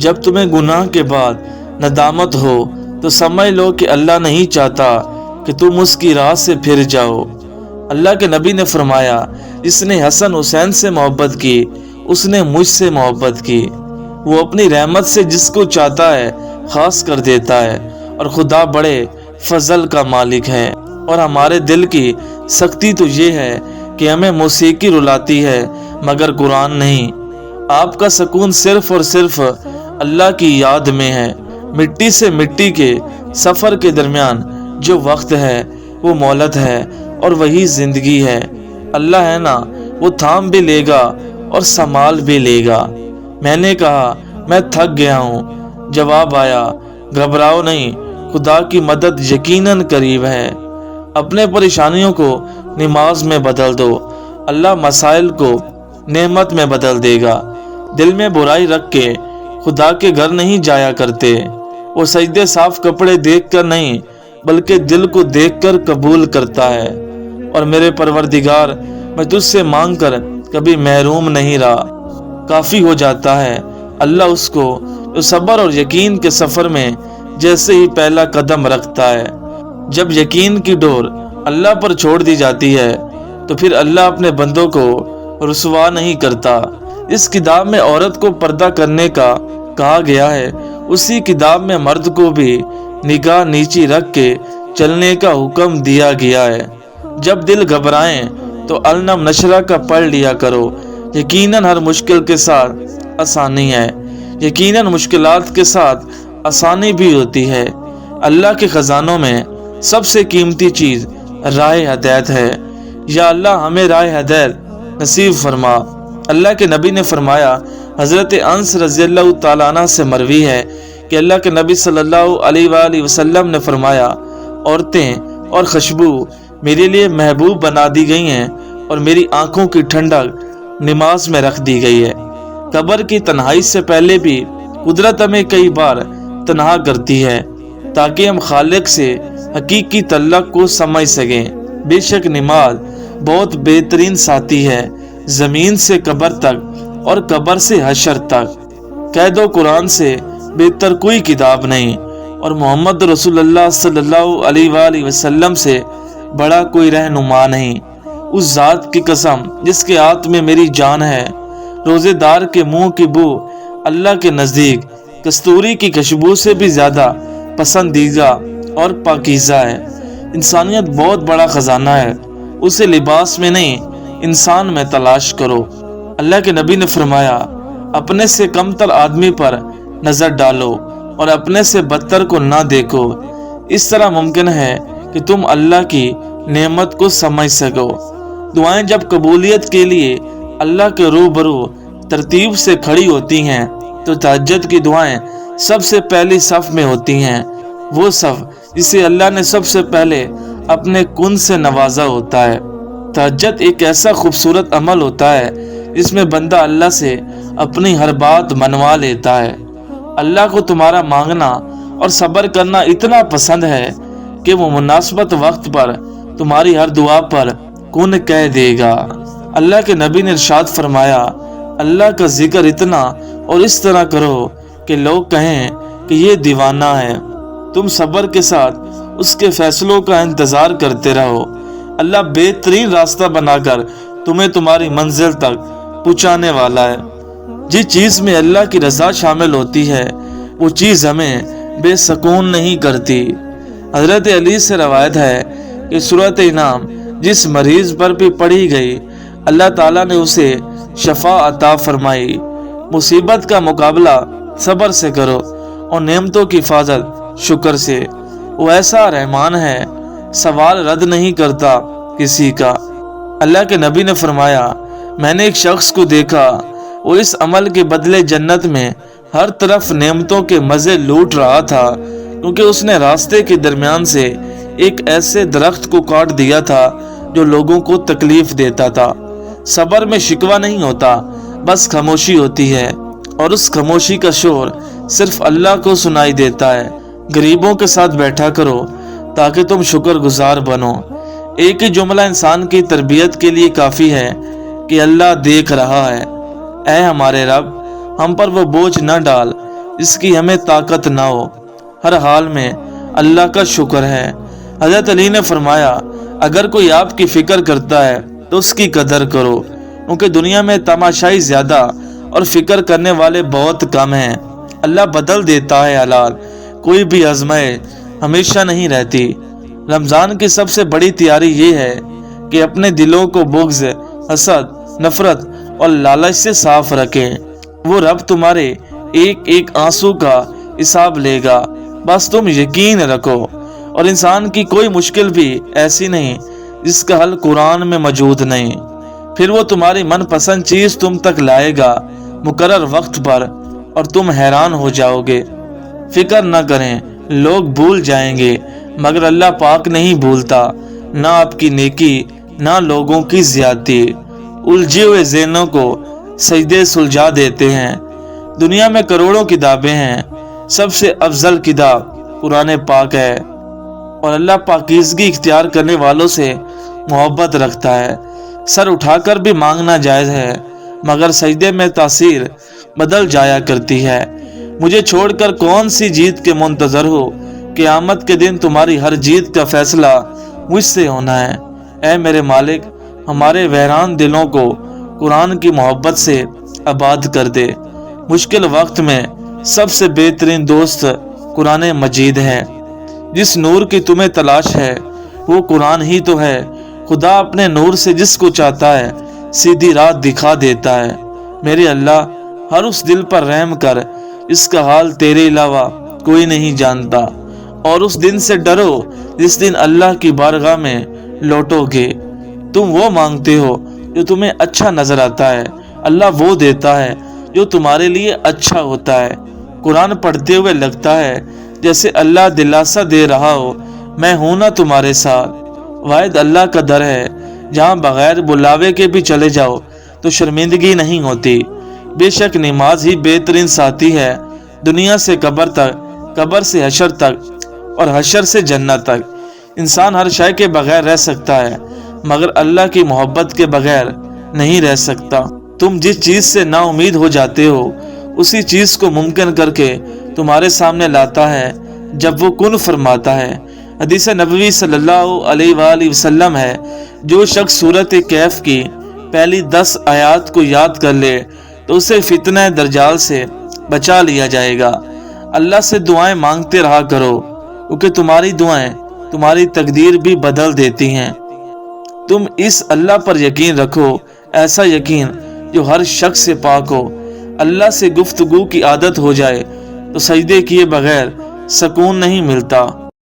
جب تمہیں گناہ کے بعد ندامت ہو تو سمجھ لو کہ اللہ نہیں چاہتا کہ تم اس کی راہ سے پھر جاؤ۔ اللہ کے نبی نے فرمایا، جس نے حسن حسین سے محبت کی اس نے مجھ سے محبت کی۔ وہ اپنی رحمت سے جس کو چاہتا ہے خاص کر دیتا ہے، اور خدا بڑے فضل کا مالک ہے۔ اور ہمارے دل کی سختی تو یہ ہے کہ ہمیں موسیقی رلاتی ہے مگر قرآن نہیں۔ آپ کا سکون صرف اور صرف اللہ کی یاد میں ہے۔ مٹی سے مٹی کے سفر کے درمیان جو وقت ہے وہ مہلت ہے، اور وہی زندگی ہے۔ اللہ ہے نا، وہ تھام بھی لے گا اور سنبھال بھی لے گا۔ میں نے کہا، میں تھک گیا ہوں۔ جواب آیا، گھبراؤ نہیں، خدا کی مدد یقیناً قریب ہے۔ اپنے پریشانیوں کو نماز میں بدل دو، اللہ مسائل کو نعمت میں بدل دے گا۔ دل میں برائی رکھ کے خدا کے گھر نہیں جایا کرتے۔ وہ سجدے صاف کپڑے دیکھ کر نہیں بلکہ دل کو دیکھ کر قبول کرتا ہے۔ اور میرے پروردگار، میں تجھ سے مانگ کر کبھی محروم نہیں رہا۔ کافی ہو جاتا ہے اللہ اس کو جو صبر اور یقین کے سفر میں جیسے ہی پہلا قدم رکھتا ہے۔ جب یقین کی ڈور اللہ پر چھوڑ دی جاتی ہے تو پھر اللہ اپنے بندوں کو رسوا نہیں کرتا۔ اس کتاب میں عورت کو پردہ کرنے کا کہا گیا ہے، اسی کتاب میں مرد کو بھی نگاہ نیچی رکھ کے چلنے کا حکم دیا گیا ہے۔ جب دل گھبرائیں تو النم نشرہ کا پڑھ لیا کرو۔ یقیناً ہر مشکل کے ساتھ آسانی ہے، یقیناً مشکلات کے ساتھ آسانی بھی ہوتی ہے۔ اللہ کے خزانوں میں سب سے قیمتی چیز راہ ہدایت ہے۔ یا اللہ ہمیں راہ ہدایت نصیب فرما۔ اللہ کے نبی نے فرمایا، حضرت انس رضی اللہ تعالیٰ عنہ سے مروی ہے کہ اللہ کے نبی صلی اللہ علیہ وآلہ وسلم نے فرمایا، عورتیں اور خوشبو میرے لیے محبوب بنا دی گئی ہیں، اور میری آنکھوں کی ٹھنڈک نماز میں رکھ دی گئی ہے۔ قبر کی تنہائی سے پہلے بھی قدرت ہمیں کئی بار تنہا کرتی ہے تاکہ ہم خالق سے حقیقی تعلق کو سمجھ سکیں۔ بے شک نماز بہت بہترین ساتھی ہے، زمین سے قبر تک اور قبر سے حشر تک۔ قید و قرآن سے بہتر کوئی کتاب نہیں، اور محمد رسول اللہ صلی اللہ علیہ وآلہ وسلم سے بڑا کوئی رہنما نہیں۔ اس ذات کی قسم جس کے ہاتھ میں میری جان ہے، روزے دار کے منہ کی بو اللہ کے نزدیک کستوری کی خوشبو سے بھی زیادہ پسندیدہ اور پاکیزہ ہے۔ انسانیت بہت بڑا خزانہ ہے، اسے لباس میں نہیں انسان میں تلاش کرو۔ اللہ کے نبی نے فرمایا، اپنے سے کم تر آدمی پر نظر ڈالو اور اپنے سے بدتر کو نہ دیکھو۔ اس طرح ممکن ہے کہ تم اللہ کی نعمت کو سمجھ سکو۔ دعائیں جب قبولیت کے لیے اللہ کے روبرو ترتیب سے کھڑی ہوتی ہیں تو تہجد کی دعائیں سب سے پہلی صف میں ہوتی ہیں، وہ صف جسے اللہ نے سب سے پہلے اپنے کن سے نوازا ہوتا ہے۔ تہجد ایک ایسا خوبصورت عمل ہوتا ہے جس میں بندہ اللہ سے اپنی ہر بات منوا لیتا ہے۔ اللہ کو تمہارا مانگنا اور صبر کرنا اتنا پسند ہے کہ وہ مناسبت وقت پر تمہاری ہر دعا پر کن کہہ دے گا۔ اللہ کے نبی نے ارشاد فرمایا، اللہ کا ذکر اتنا اور اس طرح کرو کہ لوگ کہیں کہ یہ دیوانہ ہے۔ تم صبر کے ساتھ اس کے فیصلوں کا انتظار کرتے رہو۔ اللہ بہترین راستہ بنا کر تمہیں تمہاری منزل تک پہنچانے والا ہے۔ جس چیز میں اللہ کی رضا شامل ہوتی ہے وہ چیز ہمیں بے سکون نہیں کرتی۔ حضرت علی سے روایت ہے کہ سورۃ انعام جس مریض پر بھی پڑھی گئی اللہ تعالیٰ نے اسے شفا عطا فرمائی۔ مصیبت کا مقابلہ صبر سے کرو اور نعمتوں کی حفاظت شکر سے۔ وہ ایسا رحمان ہے، سوال رد نہیں کرتا کسی کا۔ اللہ کے نبی نے فرمایا، میں نے ایک شخص کو دیکھا، وہ اس عمل کے بدلے جنت میں ہر طرف نعمتوں کے مزے لوٹ رہا تھا، کیونکہ اس نے راستے کے درمیان سے ایک ایسے درخت کو کاٹ دیا تھا جو لوگوں کو تکلیف دیتا تھا۔ صبر میں شکوہ نہیں ہوتا، بس خاموشی ہوتی ہے، اور اس خاموشی کا شور صرف اللہ کو سنائی دیتا ہے۔ غریبوں کے ساتھ بیٹھا کرو تاکہ تم شکر گزار بنو۔ ایک ہی جملہ انسان کی تربیت کے لیے کافی ہے کہ اللہ دیکھ رہا ہے۔ اے ہمارے رب، ہم پر وہ بوجھ نہ ڈال جس کی ہمیں طاقت نہ ہو۔ ہر حال میں اللہ کا شکر ہے۔ حضرت علی نے فرمایا، اگر کوئی آپ کی فکر کرتا ہے تو اس کی قدر کرو، کیونکہ دنیا میں تماشائی زیادہ اور فکر کرنے والے بہت کم ہیں۔ اللہ بدل دیتا ہے حالات، کوئی بھی آزمائش ہمیشہ نہیں رہتی۔ رمضان کی سب سے بڑی تیاری یہ ہے کہ اپنے دلوں کو بغض، حسد، نفرت اور لالچ سے صاف رکھیں۔ وہ رب تمہارے ایک ایک آنسو کا حساب لے گا، بس تم یقین رکھو۔ اور انسان کی کوئی مشکل بھی ایسی نہیں جس کا حل قرآن میں موجود نہیں۔ پھر وہ تمہاری من پسند چیز تم تک لائے گا مقرر وقت پر، اور تم حیران ہو جاؤ گے۔ فکر نہ کریں، لوگ بھول جائیں گے مگر اللہ پاک نہیں بھولتا، نہ آپ کی نیکی نہ لوگوں کی زیادتی۔ الجھے ہوئے ذہنوں کو سجدے سلجھا دیتے ہیں۔ دنیا میں کروڑوں کتابیں ہیں، سب سے افضل کتاب قرآن پاک ہے، اور اللہ پاکیزگی اختیار کرنے والوں سے محبت رکھتا ہے۔ سر اٹھا کر بھی مانگنا جائز ہے، مگر سجدے میں تاثیر بدل جایا کرتی ہے۔ مجھے چھوڑ کر کون سی جیت کے منتظر ہو؟ قیامت کے دن تمہاری ہر جیت کا فیصلہ مجھ سے ہونا ہے۔ اے میرے مالک، ہمارے ویران دلوں کو قرآن کی محبت سے آباد کر دے۔ مشکل وقت میں سب سے بہترین دوست قرآن مجید ہے۔ جس نور کی تمہیں تلاش ہے وہ قرآن ہی تو ہے۔ خدا اپنے نور سے جس کو چاہتا ہے سیدھی راہ دکھا دیتا ہے۔ میرے اللہ، ہر اس دل پر رحم کر اس کا حال تیرے علاوہ کوئی نہیں جانتا، اور اس دن سے ڈرو جس دن اللہ کی بارگاہ میں لوٹو گے۔ تم وہ مانگتے ہو جو تمہیں اچھا نظر آتا ہے، اللہ وہ دیتا ہے جو تمہارے لیے اچھا ہوتا ہے۔ قرآن پڑھتے ہوئے لگتا ہے جیسے اللہ دلاسا دے رہا ہو، میں ہوں نا تمہارے ساتھ۔ واحد اللہ کا در ہے جہاں بغیر بلاوے کے بھی چلے جاؤ تو شرمندگی نہیں ہوتی۔ بے شک نماز ہی بہترین ساتھی ہے، دنیا سے قبر تک، قبر سے حشر تک، اور حشر سے جنت تک۔ انسان ہر شے کے بغیر رہ سکتا ہے مگر اللہ کی محبت کے بغیر نہیں رہ سکتا۔ تم جس چیز سے نا امید ہو جاتے ہو اسی چیز کو ممکن کر کے تمہارے سامنے لاتا ہے جب وہ کن فرماتا ہے۔ حدیث نبوی صلی اللہ علیہ وآلہ وسلم ہے، جو شخص سورۃ کہف کی پہلی 10 آیات کو یاد کر لے تو اسے فتنہ دجال سے بچا لیا جائے گا۔ اللہ سے دعائیں مانگتے رہا کرو، کیونکہ تمہاری دعائیں تمہاری تقدیر بھی بدل دیتی ہیں۔ تم اس اللہ پر یقین رکھو، ایسا یقین جو ہر شخص سے پاک ہو۔ اللہ سے گفتگو کی عادت ہو جائے تو سجدے کیے بغیر سکون نہیں ملتا۔